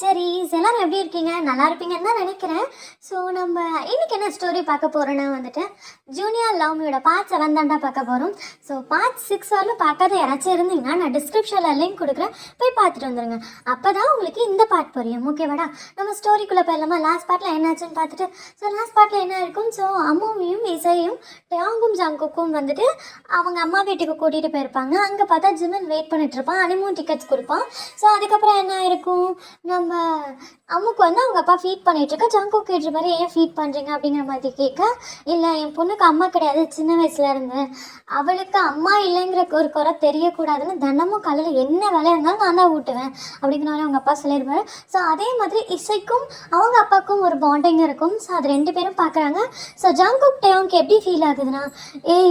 சரிஸ் எல்லாரும் எப்படி இருக்கீங்க? நல்லா இருப்பீங்கன்னு தான் நினைக்கிறேன். ஸோ நம்ம இன்னைக்கு என்ன ஸ்டோரி பார்க்க போகிறோன்னா ஜூனியர் லவ் மியோட பார்ட் 7 தாண்டா பார்க்க போகிறோம். ஸோ பார்ட் 6 வரலும் பார்க்காத யாராச்சும் இருந்தீங்கன்னா நான் டிஸ்கிரிப்ஷனில் லிங்க் கொடுக்குறேன், போய் பார்த்துட்டு வந்துடுங்க. அப்போ தான் உங்களுக்கு இந்த பார்ட் புரியும். ஓகேவாடா? நம்ம ஸ்டோரிக்குள்ளே போயிடலாமா? லாஸ்ட் பார்ட்டில் என்னாச்சுன்னு பார்த்துட்டு லாஸ்ட் பார்ட்டில் என்ன இருக்கும்? ஸோ அம்மாவையும் இசையும் டயாங்கும் ஜாங்குக்கும் அவங்க அம்மா வீட்டுக்கு கூட்டிகிட்டு போயிருப்பாங்க. அங்கே பார்த்தா ஜிமின் வெயிட் பண்ணிட்டு இருப்பான், ஹனிமூன் டிக்கெட்ஸ் கொடுப்பான். ஸோ அதுக்கப்புறம் என்ன இருக்கும், நம்ம அம்முக்கு அவங்க அப்பா ஃபீட் பண்ணிகிட்ருக்கா. ஜாங்கோ கேட்டுற மாதிரி ஏன் ஃபீட் பண்ணுறீங்க அப்படிங்கிற மாதிரி கேட்க, இல்லை என் பொண்ணுக்கு அம்மா கிடையாது, சின்ன வயசுல இருந்து அவளுக்கு அம்மா இல்லைங்கிற ஒரு குறை தெரியக்கூடாதுன்னு தினமும் காலையில் என்ன வேலையாக இருந்தாலும் நான் தான் ஊட்டுவேன் அப்படிங்கிறனால அவங்க அப்பா சொல்லியிருப்பாரு. ஸோ அதே மாதிரி இசைக்கும் அவங்க அப்பாவுக்கும் ஒரு பாண்டிங் இருக்கும். ஸோ அது 2 பேரும் பார்க்குறாங்க. ஸோ ஜாங்கோக் டேயோங்க்கு எப்படி ஃபீல் ஆகுதுன்னா,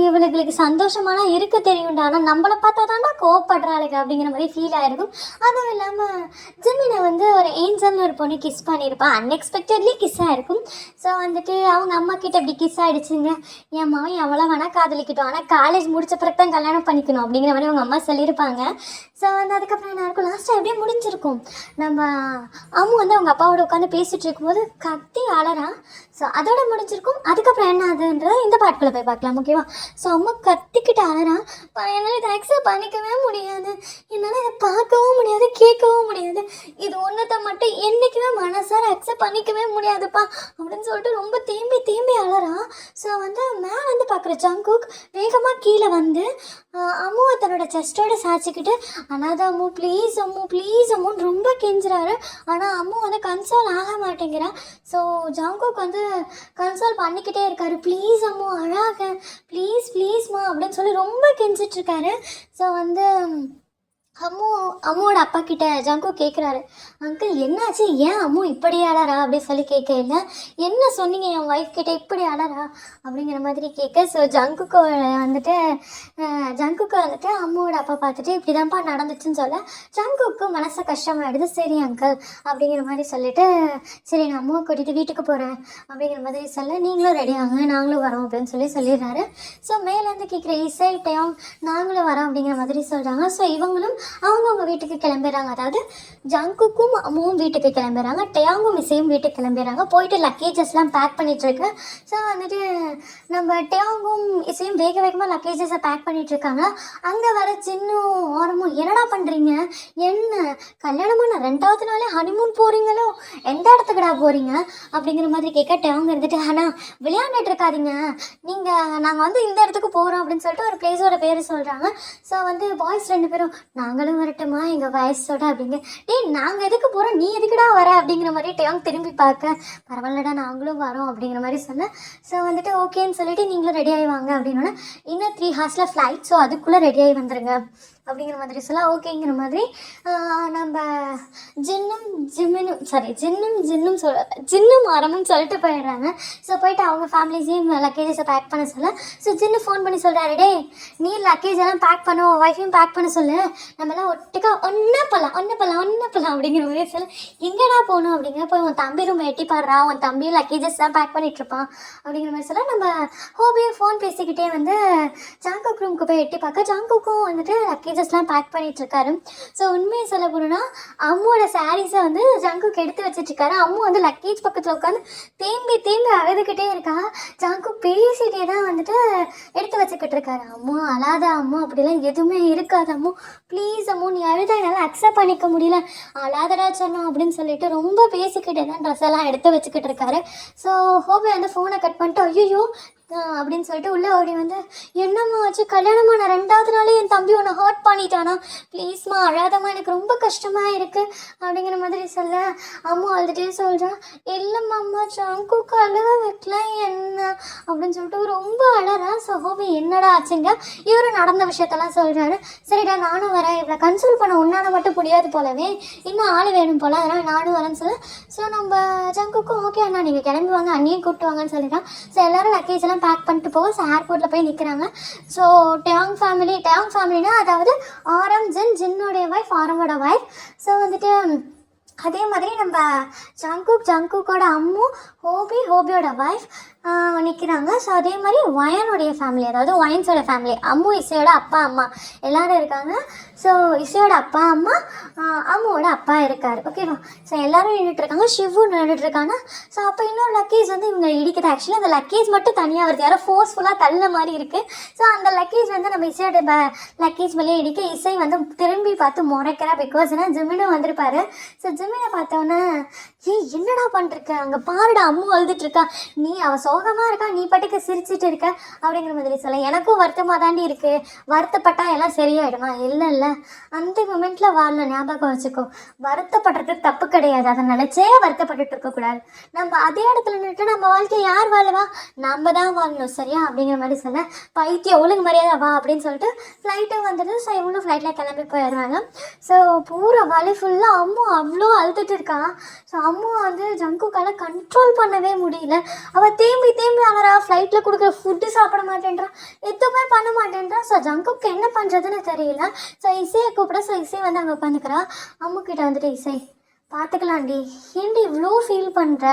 இவளுக்கு சந்தோஷமான இருக்க தெரியும்டா, ஆனால் நம்மளை பார்த்தா தாண்டா கோவப்படுறாளுக்கு அப்படிங்கிற மாதிரி ஃபீல் ஆகிருக்கும். அதுவும் இல்லாமல் ஜிமினை ஒரு ஏஞ்சல்னு ஒரு பொண்ணு கிஸ் பண்ணியிருப்பான். அன்எக்ஸ்பெக்டட்லி கிஸ் ஆகிருக்கும். ஸோ அவங்க அம்மா கிட்ட இப்படி கிஸ் ஆகிடுச்சுங்க, என் மாவன் எவ்வளோ வேணால் காதலிக்கிட்டோம், ஆனால் காலேஜ் முடிச்ச பிறகு தான் கல்யாணம் பண்ணிக்கணும் அப்படிங்கிற மாதிரி அவங்க அம்மா சொல்லியிருப்பாங்க. ஸோ அதுக்கப்புறம் என்ன இருக்கும், லாஸ்ட்டாக எப்படியே முடிஞ்சிருக்கும். நம்ம அம்மு அவங்க அப்பாவோட உட்காந்து பேசிகிட்டு இருக்கும்போது கத்தி அழறான். ஸோ அதோட முடிஞ்சிருக்கும். அதுக்கப்புறம் என்ன ஆகுதுன்றதை இந்த பாட்டுக்குள்ளே போய் பார்க்கலாம். ஓகேவா? ஸோ அம்மா கத்திக்கிட்டு அழறான். என்னால் இதை அக்செப்ட் பண்ணிக்கவே முடியாது, என்னால் இதை பார்க்கவும் முடியாது, கேட்கவும் முடியாது, இது ஒன்றத்தை மட்டும் என்றைக்குமே மனசார அக்செப்ட் பண்ணிக்கவே முடியாதுப்பா அப்படின்னு சொல்லிட்டு ரொம்ப தேம்பி தேம்பி அழறான். ஸோ மேலேருந்து பார்க்குற ஜங்குக் வேகமாக கீழே அம்முவை தன்னோட செஸ்டோட சாய்ச்சிக்கிட்டு, அனாத அம்மு ப்ளீஸ் அம்மு ப்ளீஸ் அம்முன்னு ரொம்ப கெஞ்சுறாரு. ஆனால் அம்மு கன்சோல் ஆக மாட்டேங்கிறா. ஸோ ஜங்குக் கன்சோல் பண்ணிக்கிட்டே இருக்காரு. ப்ளீஸ் அம்மு அழாக, ப்ளீஸ் ப்ளீஸ்மா அப்படின்னு சொல்லி ரொம்ப கெஞ்சிட்ருக்காரு. ஸோ அம்முவோட அப்பா கிட்ட ஜங்கு கேட்குறாரு, அங்கிள் என்னாச்சு, ஏன் அம்மு இப்படி அழறா அப்படின்னு சொல்லி கேட்கல, என்ன சொன்னீங்க என் ஒய்ஃப் கிட்ட இப்படி அழறா அப்படிங்கிற மாதிரி கேட்க. ஸோ ஜங்குக்கு அம்முவோட அப்பா பார்த்துட்டு இப்படி தான்ப்பா நடந்துச்சுன்னு சொல்ல, ஜங்குக்கு மனசை கஷ்டமாயிடுது. சரி அங்கிள் அப்படிங்கிற மாதிரி சொல்லிட்டு, சரி நான் அம்முவை கூட்டிகிட்டு வீட்டுக்கு போகிறேன் அப்படிங்கிற மாதிரி சொல்ல, நீங்களும் ரெடி ஆகுங்க நாங்களும் வரோம் அப்படின்னு சொல்லிடுறாரு. ஸோ மேலேருந்து கேட்குற இசை டேயோங் நாங்களும் வரோம் அப்படிங்கிற மாதிரி சொல்கிறாங்க. ஸோ இவங்களும் அவங்க வீட்டுக்கு கிளம்பிடுறாங்க. அதாவது ஜங்குக்கும் அம்முவும் வீட்டுக்கு கிளம்பிடுறாங்க, டேயாங்கும் இசையும் வீட்டுக்கு கிளம்பிடுறாங்க. போயிட்டு லக்கேஜஸ்லாம் பேக் பண்ணிகிட்ருக்கு. ஸோ நம்ம டேயாங்கும் இசையும் வேக வேகமாக லக்கேஜஸை பேக் பண்ணிகிட்ருக்காங்க. அங்கே வர சின்னும் ஓரமும் என்னடா பண்ணுறீங்க, என்ன கல்யாணமான 2வது நாளே ஹனிமூன் போகிறீங்களோ, எந்த இடத்துக்குடா போகிறீங்க அப்படிங்கிற மாதிரி கேட்க, டேயாங் ஆனால் விளையாண்டுட்டு இருக்காதீங்க, நாங்கள் இந்த இடத்துக்கு போகிறோம் அப்படின்னு சொல்லிட்டு ஒரு பிளேஸோட பேர் சொல்கிறாங்க. ஸோ பாய்ஸ் 2 பேரும் நாங்களும் வரட்டுமா எங்கள் வயசோட அப்படிங்க, நாங்கள் எதுக்கு போகிறோம், நீ எதுக்குடா வர அப்படிங்கிற மாதிரி டேயாங் திரும்பி பார்க்க, பரவாயில்லடா நாங்களும் வரோம் அப்படிங்கிற மாதிரி சொன்னேன். ஸோ ஓகேன்னு சொல்லிட்டு நீங்களும் ரெடி ஆகி வாங்க அப்படின்னா, இன்னும் 3 ஹார்ஸில் ஃப்ளைட், ஸோ அதுக்குள்ளே ரெடி ஆகி வந்துடுங்க அப்படிங்கிற மாதிரி சொல்ல, ஓகேங்கிற மாதிரி நம்ம ஜின்னும் ஆரம்பம் சொல்லிட்டு போயிடுறாங்க. ஸோ போயிட்டு அவங்க ஃபேமிலிஸையும் லக்கேஜஸை பேக் பண்ண சொல்ல, ஸோ ஜின்னு ஃபோன் பண்ணி சொல்கிறாரு, டே நீ லக்கேஜ் எல்லாம் பேக் பண்ண, ஒய்ஃபையும் பேக் பண்ண சொல்லு, நம்மலாம் ஒட்டுக்கா ஒன்று போகலாம் அப்படிங்கிற மாதிரி சொல்ல, எங்கடா போகணும் அப்படிங்கிற, போய் உன் தம்பி ரூம் எட்டி பாடுறா, உன் தம்பியும் லக்கேஜஸ் தான் பேக் பண்ணிகிட்ருப்பான் அப்படிங்கிற மாதிரி சொல்ல, நம்ம ஹோபியும் ஃபோன் பேசிக்கிட்டே ஜாங்கோக் ரூமுக்கு போய் எட்டி பார்க்க, ஜாங்கோக்கும் லக்கேஜஸ்லாம் பேக் பண்ணிகிட்ருக்காரு. ஸோ உண்மையை சொல்ல போனோன்னா அம்முவோட சாரீஸை ஜங்குக்கு எடுத்து வச்சிட்ருக்காரு. அம்மு லக்கேஜ் பக்கத்தில் உட்காந்து தேம்பி அழுதுகிட்டே இருக்கா. ஜங்குக் பேசிகிட்டே தான் எடுத்து வச்சுக்கிட்டு இருக்காரு. அம்மா அழாத அம்மா, அப்படிலாம் எதுவுமே இருக்காது அம்மு, ப்ளீஸ் அம்மு நீ அழுதா என்னால் அக்செப்ட் பண்ணிக்க முடியல, அழாதடா சொன்னோம் அப்படின்னு சொல்லிட்டு ரொம்ப பேசிக்கிட்டே தான் ட்ரெஸ் எல்லாம் எடுத்து வச்சுக்கிட்டு இருக்காரு. ஸோ ஹோபி ஃபோனை கட் பண்ணிட்டு ஐயோ அப்படின்னு சொல்லிட்டு உள்ளே ஓடி என்னம்மா ஆச்சு, கல்யாணமான 2வது நாளே என் தம்பி உன்னை ஹர்ட் பண்ணிட்டானா, ப்ளீஸ்மா அழாதம்மா எனக்கு ரொம்ப கஷ்டமாக இருக்குது அப்படிங்கிற மாதிரி சொல்ல, அம்மா அழுதுகிட்டே சொல்கிறான், இல்லைம்மா அம்மா ஜங்குக்கு அழுக வைக்கல என்ன அப்படின்னு சொல்லிட்டு ரொம்ப அழறா. ஸோ ஹோபி என்னடா ஆச்சுங்க, இவரும் நடந்த விஷயத்தெல்லாம் சொல்கிறாரு. சரிடா நானும் வரேன், இவ்வளோ கன்சல்ட் பண்ண உன்னால் மட்டும் முடியாது போலவே, இன்னும் ஆள் வேணும் போல், அதனால் நானும் வரேன்னு சொல்ல, ஸோ நம்ம ஜங்குக்கும் ஓகே அண்ணா நீங்கள் கிளம்பி வாங்க, அண்ணியும் கூப்பிட்டு வாங்கன்னு சொல்லிட்டான். ஸோ எல்லோரும் லக்கேஜ் எல்லாம் பேக் பண்ணிட்டு போக ஏர்போர்ட்டில் போய் நிற்கிறாங்க. ஸோ டேயாங் ஃபேமிலினா அதாவது ஆரம் ஜின்னோடைய ஒய்ஃப், ஆரமோட ஒய்ஃப். ஸோ அதே மாதிரி நம்ம ஜங்குக்கோட அம்மு, ஹோபியோட ஒய்ஃப், நிற்கிறாங்க. ஸோ அதே மாதிரி ஒயனுடைய ஃபேமிலி, அதாவது ஒயன்ஸோட ஃபேமிலி, அம்மு இசையோட அப்பா அம்மா எல்லோரும் இருக்காங்க. ஸோ இசையோட அப்பா அம்மா, அம்முவோட அப்பா இருக்கார். ஓகேவா? ஸோ எல்லோரும் நின்றுட்டுருக்காங்க, ஷிவு நின்றுட்டுருக்காங்க. ஸோ அப்போ இன்னொரு லக்கேஜ் வந்து இவங்க இடிக்குது. ஆக்சுவலி அந்த லக்கேஜ் மட்டும் தனியாக வருது, யாரோ ஃபோர்ஸ்ஃபுல்லாக தள்ள மாதிரி இருக்குது. ஸோ அந்த லக்கேஜ் வந்து நம்ம இசையோட லக்கேஜ் மேலே இடிக்க இசை வந்து திரும்பி பார்த்து முறைக்கிறா. பிகாஸ் ஜிமினும் வந்திருப்பாரு. ஸோ ஜிமினை பார்த்தோன்னே, என்னடா பண்ணிருக்க, அங்கே பாருடா அம்மு அழுதுட்டுருக்கா, நீ அவள் சோகமாக இருக்கா, நீ பாட்டுக்கு சிரிச்சிட்டு இருக்க அப்படிங்கிற மாதிரி சொல்ல. எனக்கும் வருத்தமாக தாண்டி இருக்குது, வருத்தப்பட்டா எல்லாம் சரியாயிடுமா? இல்லை, அந்த மூமெண்ட்டில் வாழணும், ஞாபகம் வச்சுக்கோ. வருத்தப்படுறது தப்பு கிடையாது, அதை நினச்சே வருத்தப்பட்டுட்டு இருக்கக்கூடாது. நம்ம அதே இடத்துல நின்றுட்டு நம்ம வாழ்க்கையை யார் வாழவா, நம்ம தான் வாழணும், சரியா அப்படிங்கிற மாதிரி சொல்ல. பைத்தியம், ஒழுங்கு மரியாதை வா அப்படின்னு சொல்லிட்டு ஃப்ளைட்டு வந்துட்டு. ஸோ இவங்களும் ஃப்ளைட்டில் கிளம்பி போயிடுறாங்க. ஸோ பூரா வழி ஃபுல்லாக அம்மு அவ்வளோ அழுதுட்டு இருக்கான். ஸோ அம்மு வந்து ஜங்குக்கால கண்ட்ரோல் பண்ணவே முடியல. அவள் தேம்பி அழறா. ஃப்ளைட்டில் கொடுக்குற ஃபுட்டு சாப்பிட மாட்டேன்றா, எதுவுமே பண்ண மாட்டேன்றா. ஸோ ஜங்குக்கு என்ன பண்ணுறதுன்னு தெரியல. ஸோ இசையை கூப்பிட. ஸோ இசை வந்து அங்கே உட்காந்துக்கிறா. அம்முக்கிட்ட வந்துட்டு, இசை பார்த்துக்கலாண்டி, ஏன்டி இவ்வளோ ஃபீல் பண்ணுற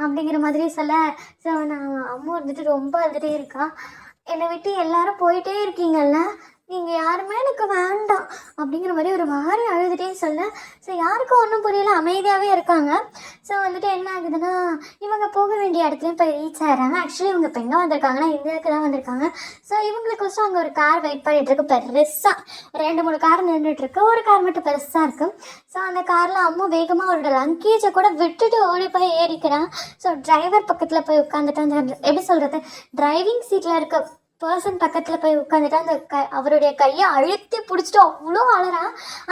அப்படிங்கிற மாதிரி சொல்ல. ஸோ நான் அம்மு வந்துட்டு ரொம்ப அழுதுகிட்டே இருக்கா. என்னை விட்டு எல்லாரும் போயிட்டே இருக்கீங்கல்ல, நீங்கள் யாருமே எனக்கு வேண்டாம் அப்படிங்கிற மாதிரி ஒரு வாரி அழுதுகிட்டே சொல்ல. ஸோ யாருக்கும் ஒன்றும் புரியல, அமைதியாகவே இருக்காங்க. ஸோ வந்துட்டு என்ன ஆகுதுன்னா, இவங்க போக வேண்டிய இடத்துலையும் போய் ரீச் ஆகிறாங்க. ஆக்சுவலி இவங்க இப்போ எங்கே வந்திருக்காங்கன்னா, இந்தியாவுக்கு தான் வந்திருக்காங்க. ஸோ இவங்களுக்கோசம் அங்கே ஒரு கார் வெயிட் பண்ணிகிட்ருக்கு, பெருசாக 2-3 கார் நின்றுட்டுருக்கு, ஒரு கார் மட்டும் பெருசாக இருக்குது. ஸோ அந்த காரில் அம்மா வேகமாக அவரோட லங்கேஜை கூட விட்டுட்டு ஓடி போய் ஏறிக்கிறான். ஸோ டிரைவர் பக்கத்தில் போய் உட்காந்துட்டு, அந்த எப்படி சொல்கிறது, டிரைவிங் சீட்டில் இருக்க பர்சன் பக்கத்தில் போய் உட்காந்துட்டு அந்த அவருடைய கையை அழுத்தி பிடிச்சிட்டு அவ்வளோ அழறா.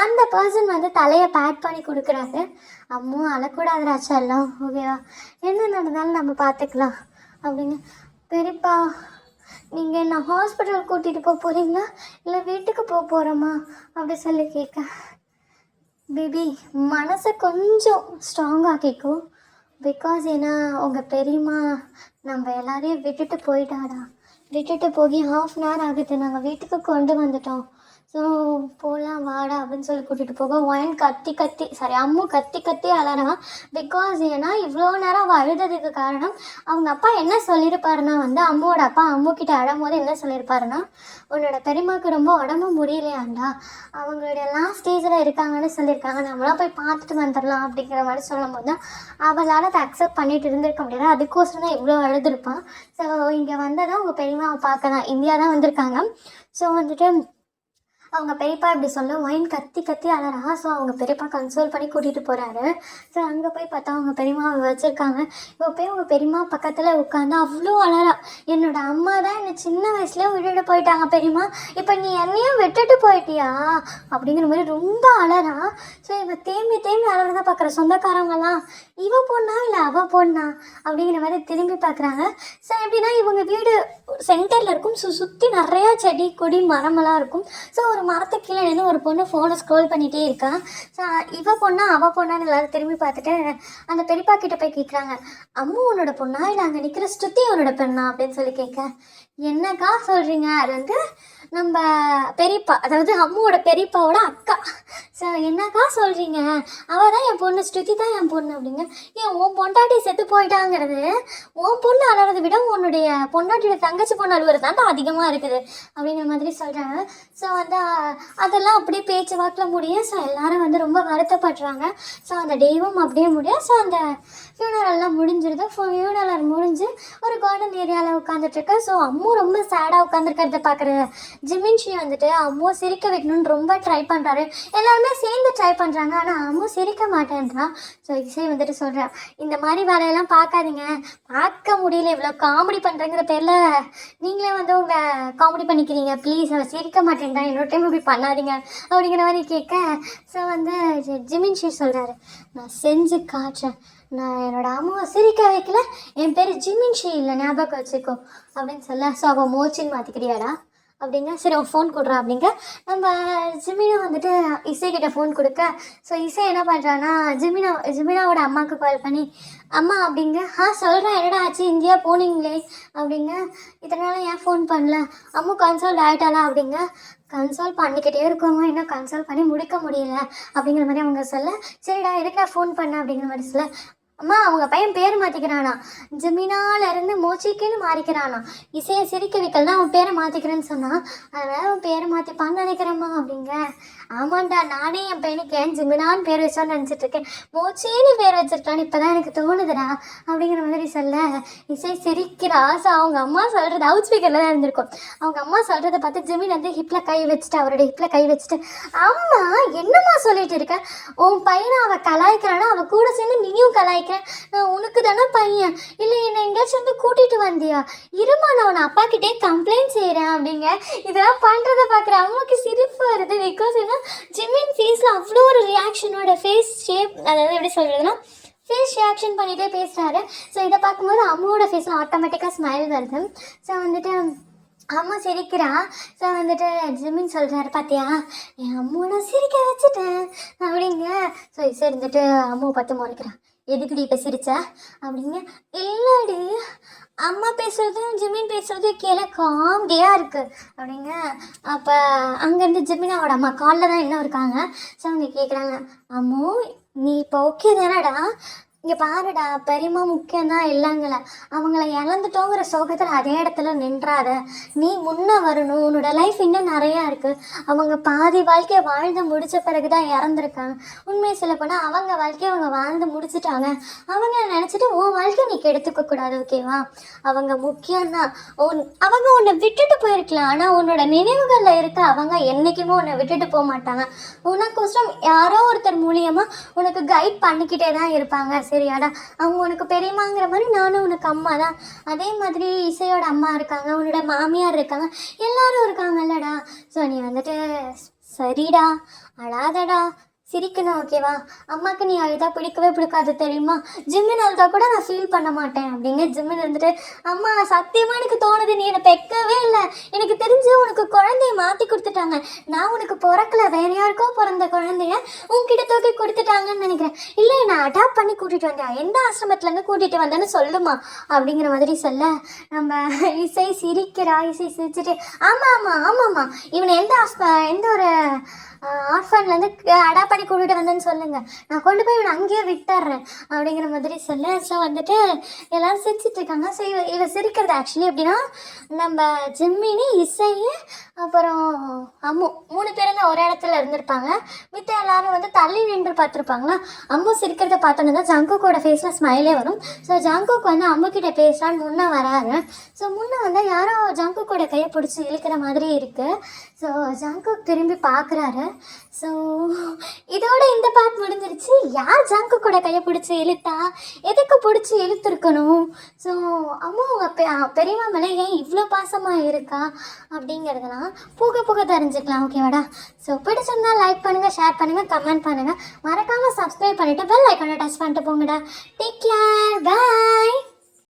அந்த பர்சன் வந்து தலையை பேட் பண்ணி கொடுக்குறாரு. அம்மா அழக்கூடாதுடா செல்லம், ஓகேவா, என்ன நடந்தாலும் நம்ம பார்த்துக்கலாம் அப்படிங்க. பெரியப்பா, நீங்கள் என்ன ஹாஸ்பிட்டல் கூட்டிகிட்டு போக போகிறீங்களா இல்லை வீட்டுக்கு போக போகிறோமா அப்படி சொல்லி கேட்க. பேபி, மனசை கொஞ்சம் ஸ்ட்ராங்காகிக்கோ. பிகாஸ் ஏன்னா உங்கள் பெரியம்மா நம்ம எல்லாரையும் விட்டுட்டு போயிட்டாடா. விட்டுட்டு போய் 1/2 hour ஆகுது, நாங்கள் வீட்டுக்கு கொண்டு வந்துட்டோம். ஸோ போகலாம் வாடா அப்படின்னு சொல்லி கூட்டிகிட்டு போக. ஒயன் அம்மு கத்தி அழறான். பிகாஸ் ஏன்னா இவ்வளோ நேரம் அவள் அழுததுக்கு காரணம் அவங்க அப்பா என்ன சொல்லியிருப்பாருன்னா வந்து, அம்முவோட அப்பா அம்முக்கிட்ட அழும்போது என்ன சொல்லியிருப்பாருன்னா, உன்னோட பெரியம்மாவுக்கு ரொம்ப உடம்பு முடியலையாண்டா, அவங்களுடைய லாஸ்ட் ஸ்டேஜில் இருக்காங்கன்னு சொல்லியிருக்காங்க, நம்மளாம் போய் பார்த்துட்டு வந்துடலாம் அப்படிங்கிற மாதிரி சொல்லும் போது தான் அவளால் அதை அக்செப்ட் பண்ணிட்டு இருந்திருக்க முடியாது. அதுக்கோசரம் தான் இவ்வளோ அழுதுருப்பான். ஸோ இங்கே வந்ததான் அவங்க பெரியம்மாவை பார்க்க தான் இந்தியா தான் வந்திருக்காங்க. ஸோ வந்துட்டு அவங்க பெரியப்பா இப்படி சொல்ல ஒயின் கத்தி அழறா. ஸோ அவங்க பெரியப்பா கன்சோல் பண்ணி கூட்டிகிட்டு போகிறாரு. ஸோ அங்கே போய் பார்த்தா அவங்க பெரியம்மாவை வச்சுருக்காங்க. இப்போ போய் அவங்க பெரியம்மா பக்கத்தில் உட்காந்து அவ்வளோ அழறா. என்னோடய அம்மா தான் என்னை சின்ன வயசுலேயே விட்டுட்டு போயிட்டாங்க பெரியம்மா, இப்போ நீ என்னையும் விட்டுட்டு போயிட்டியா அப்படிங்கிற மாதிரி ரொம்ப அழறா. ஸோ இவ தேம்பி அழறதான் பார்க்குற சொந்தக்காரங்களாம், இவ பொண்ணா இல்லை அவள் பொண்ணா அப்படிங்கிற மாதிரி திரும்பி பார்க்குறாங்க. ஸோ எப்படின்னா இவங்க வீடு சென்டரில் இருக்கும். ஸோ சுற்றி நிறையா செடி கொடி மரமெல்லாம் இருக்கும். ஸோ ஒரு மரத்துக்கு கீழே நின்று ஒரு பொண்ணு ஃபோனை ஸ்க்ரோல் பண்ணிகிட்டே இருக்கா. ஸோ இவ பொண்ணா அவள் பொண்ணான்னு எல்லாரும் திரும்பி பார்த்துட்டு அந்த பெரியப்பா கிட்ட போய் கேட்குறாங்க, அம்மு உன்னோட பொண்ணா இல்லை அங்கே நிற்கிற ஸ்ருதி உன்னோட பெண்ணா அப்படின்னு சொல்லி கேட்க. என்னக்கா சொல்கிறீங்க, அது வந்து நம்ம பெரியப்பா, அதாவது அம்முவோட பெரியப்பாவோட அக்கா. ஸோ என்னக்கா சொல்கிறீங்க, அவள் தான் என் பொண்ணு, ஸ்ருதி தான் என் பொண்ணு அப்படிங்க. ஏன் உன் பொண்டாட்டி செத்து போயிட்டாங்கிறது உன் பொண்ணு அழுறதை விட உன்னுடைய பொண்டாட்டியோட தங்கச்சி பொண்ணு அழுவுறது தான் அதிகமாக இருக்குது அப்படிங்கிற மாதிரி சொல்கிறாங்க. ஸோ வந்து அதெல்லாம் அப்படியே பேச்சு வாக்கில் முடியும். ஸோ எல்லோரும் வந்து ரொம்ப வருத்தப்படுறாங்க. ஸோ அந்த டேவும் அப்படியே முடியும். ஸோ அந்த ஃபியூனரெல்லாம் முடிஞ்சிருது. ஃபியூனரல் முடிஞ்சு ஒரு கார்டன் ஏரியாவில் உட்காந்துட்ருக்க. ஸோ அம்மு ரொம்ப சேடாக உட்காந்துருக்கிறத பார்க்குற ஜிமின்ஷி வந்துட்டு அம்மு சிரிக்க வைக்கணும்னு ரொம்ப ட்ரை பண்ணுறாரு. எல்லாருமே சேர்ந்து ட்ரை பண்ணுறாங்க, ஆனால் அம்மு சிரிக்க மாட்டேன்றான். ஸோ இசை வந்துட்டு சொல்கிறேன், இந்த மாதிரி வேலையெல்லாம் பார்க்காதீங்க, பார்க்க முடியல, இவ்வளோ காமெடி பண்ணுறங்கிற பேரில் நீங்களே வந்து உங்களை காமெடி பண்ணிக்கிறீங்க, ப்ளீஸ் அவள் சிரிக்க மாட்டேன்றான், இன்னொரு டைம் இப்படி பண்ணாதீங்க அப்படிங்கிற மாதிரி கேட்க. ஸோ வந்து ஜிமின்ஷி சொல்கிறாரு, நான் செஞ்சு காட்டுறேன், நான் என்னோடய அம்மாவை சிரிக்க வைக்கல, என் பேர் ஜிமின்ஷி இல்லை, ஞாபகம் வச்சுக்கோ அப்படின்னு சொல்ல. ஸோ அவள் மோச்சின்னு மாற்றிக்கிறியாடா அப்படிங்க. சரி அவன் ஃபோன் கொடுறா அப்படிங்க. நம்ம ஜிமினா வந்துட்டு இசைக்கிட்ட ஃபோன் கொடுக்க. ஸோ இசை என்ன பண்ணுறான்னா ஜிமினாவோட அம்மாவுக்கு கால் பண்ணி, அம்மா அப்படிங்க. சொல்கிறேன், என்னடா ஆச்சு, இந்தியா போனீங்களே அப்படிங்க. இதனால் ஏன் ஃபோன் பண்ணல, அம்மா கன்சல்ட் ஆகிட்டாளா அப்படிங்க. கன்சோல் பண்ணிக்கிட்டே இருக்கோங்க, இன்னும் கன்சோல் பண்ணி முடிக்க முடியல அப்படிங்கிற மாதிரி அவங்க சொல்ல. சரிடா எதுக்கு நான் ஃபோன் பண்ணேன் அப்படிங்கிற மாதிரி சொல்ல. அம்மா அவங்க பையன் பேர் மாற்றிக்கிறானா, ஜெமினாலேருந்து மோச்சிக்குன்னு மாறிக்கிறானா. இசையை சிரிக்க வைக்கலன்னா அவன் பேரை மாற்றிக்கிறேன்னு சொன்னான். அதனால் அவன் பேரை மாற்றிப்பான்னு நினைக்கிறேம்மா அப்படிங்க. ஆமாண்டா, நானே என் பையனுக்கு ஏன் ஜெமினான்னு பேர் வச்சோன்னு நினச்சிட்ருக்கேன். மோச்சின்னு பேர் வச்சிருக்கான்னு இப்போ தான் எனக்கு தோணுதுடா அப்படிங்கிற மாதிரி சொல்ல இசை சிரிக்கிறா. ஸோ அவங்க அம்மா சொல்கிறது அவுட் ஸ்பீக்கரில் தான் இருந்திருக்கும். அவங்க அம்மா சொல்கிறத பார்த்து ஜெமின் வந்து ஹிப்பில் கை வச்சுட்டு, அவரோட ஹிப்பில் கை வச்சுட்டு, அம்மா என்னம்மா சொல்லிட்டு இருக்க, உன் பையனை அவள் கலாய்க்கிறானா, அவள் கூட சேர்ந்து நீயும் கலாய்க்க, நான் உனக்கு தானே பையன், இல்லை என்னை எங்கேயாச்சும் வந்து கூட்டிகிட்டு வந்தியா, இருமா நான் உன்னை அப்பா கிட்டே கம்ப்ளைண்ட் செய்கிறேன் அப்படிங்க. இதெல்லாம் பண்ணுறதை பார்க்குற அம்மாவுக்கு சிரிப்பு வருது. பிகாஸ் என்ன, ஜிமின் ஃபேஸில் அவ்வளோ ஒரு ரியாக்ஷனோட ஃபேஸ் ஷேப், அதாவது எப்படி சொல்கிறதுனா ஃபேஸ் ரியாக்ஷன் பண்ணிகிட்டே பேசுகிறாரு. ஸோ இதை பார்க்கும்போது அம்மாவோட ஃபேஸில் ஆட்டோமேட்டிக்காக ஸ்மைல் வருது. ஸோ வந்துட்டு அம்மா சிரிக்கிறா. ஸோ வந்துட்டு ஜிமின் சொல்கிறாரு, பார்த்தியா என் அம்மா நான் சிரிக்க வச்சுட்டேன் அப்படிங்க. ஸோ இசை இருந்துட்டு அம்மாவை பார்த்து முறைக்கிறான், எதுக்குடி இப்போ சிரிச்சா அப்படிங்க. இல்லடி, அம்மா பேசுகிறதும் ஜிமின் பேசுகிறதும் கேள காமெடியாக இருக்குது அப்படிங்க. அப்போ அங்கேருந்து ஜிமினாவோட அம்மா காலில் தான் இன்னும் இருக்காங்க. ஸோ அவங்க கேட்குறாங்க, அம்மோ நீ இப்போ ஓகே தானடா, இங்கே பாருடா, பெரியம்மா முக்கியம்தான் இல்லைங்கள, அவங்கள இழந்துட்டோங்கிற சோகத்தில் அதே இடத்துல நின்றாத, நீ முன்னே வரணும், உன்னோட லைஃப் இன்னும் நிறையா இருக்குது. அவங்க பாதி வாழ்க்கையை வாழ்ந்து முடித்த பிறகு தான் இறந்துருக்காங்க. உண்மையை சொல்ல போனால் அவங்க வாழ்க்கையை அவங்க வாழ்ந்து முடிச்சுட்டாங்க. அவங்க நினச்சிட்டு உன் வாழ்க்கையை நீ கெடுத்துக்க கூடாது, ஓகேவா? அவங்க முக்கியம்தான். அவங்க உன்னை விட்டுட்டு போயிருக்கலாம், ஆனால் உன்னோட நினைவுகளில் இருக்க அவங்க என்றைக்குமே உன்னை விட்டுட்டு போக மாட்டாங்க. உனக்கோசரம் யாரோ ஒருத்தர் மூலியமாக உனக்கு கைட் பண்ணிக்கிட்டே தான் இருப்பாங்க, சரியாடா? அவங்க உனக்கு பெரியம்மாங்கிற மாதிரி நானும் உனக்கு அம்மா தான். அதே மாதிரி இசையோட அம்மா இருக்காங்க, உன்னோட மாமியார் இருக்காங்க, எல்லாரும் இருக்காங்கல்லடா. ஸோ நீ வந்துட்டு சரிடா, அழாதடா, சிரிக்கணும், ஓகேவா? அம்மாவுக்கு நீ அழுதா பிடிக்கவே பிடிக்காது தெரியுமா, ஜிம்மின் அழுதா கூட நான் ஃபீல் பண்ண மாட்டேன் அப்படிங்க. ஜிம்மின் இருந்துட்டு, அம்மா சத்தியமாக எனக்கு தோணுது நீ என்னை பெக்கவே இல்லை, எனக்கு தெரிஞ்சு உனக்கு குழந்தைய மாற்றி கொடுத்துட்டாங்க, நான் உனக்கு பிறக்கல, வேற யாருக்கோ பிறந்த குழந்தைய உன்கிட்ட தூக்கி கொடுத்துட்டாங்கன்னு நினைக்கிறேன். இல்லை நான் அடாப்ட் பண்ணி கூட்டிகிட்டு வந்தேன், எந்த ஆசிரமத்துலேருந்து கூட்டிகிட்டு வந்தேன்னு சொல்லுமா அப்படிங்கிற மாதிரி சொல்ல நம்ம இசை சிரிக்கிறா. இசை சிரிச்சுட்டு, ஆமாம் ஆமாம் ஆமாம்மா, இவனை எந்த ஒரு ஆர்ஃபன்லேருந்து அடாப்ட் பண்ணி கூட்டிகிட்டு வந்தேன்னு சொல்லுங்கள், நான் கொண்டு போய் இவனை அங்கேயே விட்டுறேன் அப்படிங்கிற மாதிரி சொல்ல. ஸோ வந்துட்டு எல்லோரும் சிரிச்சிட்ருக்காங்க. ஸோ இவ சிரிக்கிறது ஆக்சுவலி எப்படின்னா, நம்ம ஜிம்மினி, இசை, அப்புறம் அம்மு 3 பேரும் தான் ஒரு இடத்துல இருந்திருப்பாங்க. மித்த எல்லாரும் வந்து தள்ளி நின்று பார்த்துருப்பாங்களா. அம்மு சிரிக்கிறத பார்த்தோன்னு தான் ஜங்குக்கோட ஃபேஸில் ஸ்மைலே வரும். ஸோ ஜங்குக்கு வந்து அம்முக்கிட்ட பேசலான்னு முன்னே வராரு. ஸோ முன்னே வந்து யாரோ ஜங்குக்கோட கையை பிடிச்சி இழுக்கிற மாதிரி இருக்குது. ஸோ ஜங்குக் திரும்பி பார்க்குறாரு. ஸோ இதோட இந்த பார்ட் முடிஞ்சிருச்சு. யார் ஜங்குக்கோட கையை பிடிச்சி இழுத்தா, எதுக்கு பிடிச்சி இழுத்துருக்கணும், ஸோ அம்மா அவங்க பெரியம்மா மேலே ஏன் இவ்வளோ பாசமாக இருக்கா அப்படிங்கிறதுலாம் போக போக தெரிஞ்சுக்கலாம், ஓகேவாடா? ஸோ பிடிச்சிருந்தா லைக் பண்ணுங்கள், ஷேர் பண்ணுங்கள், கமெண்ட் பண்ணுங்கள், மறக்காமல் சப்ஸ்கிரைப் பண்ணிவிட்டு பெல் ஐக்கானை டச் பண்ணிட்டு போங்கடா. Take care, by.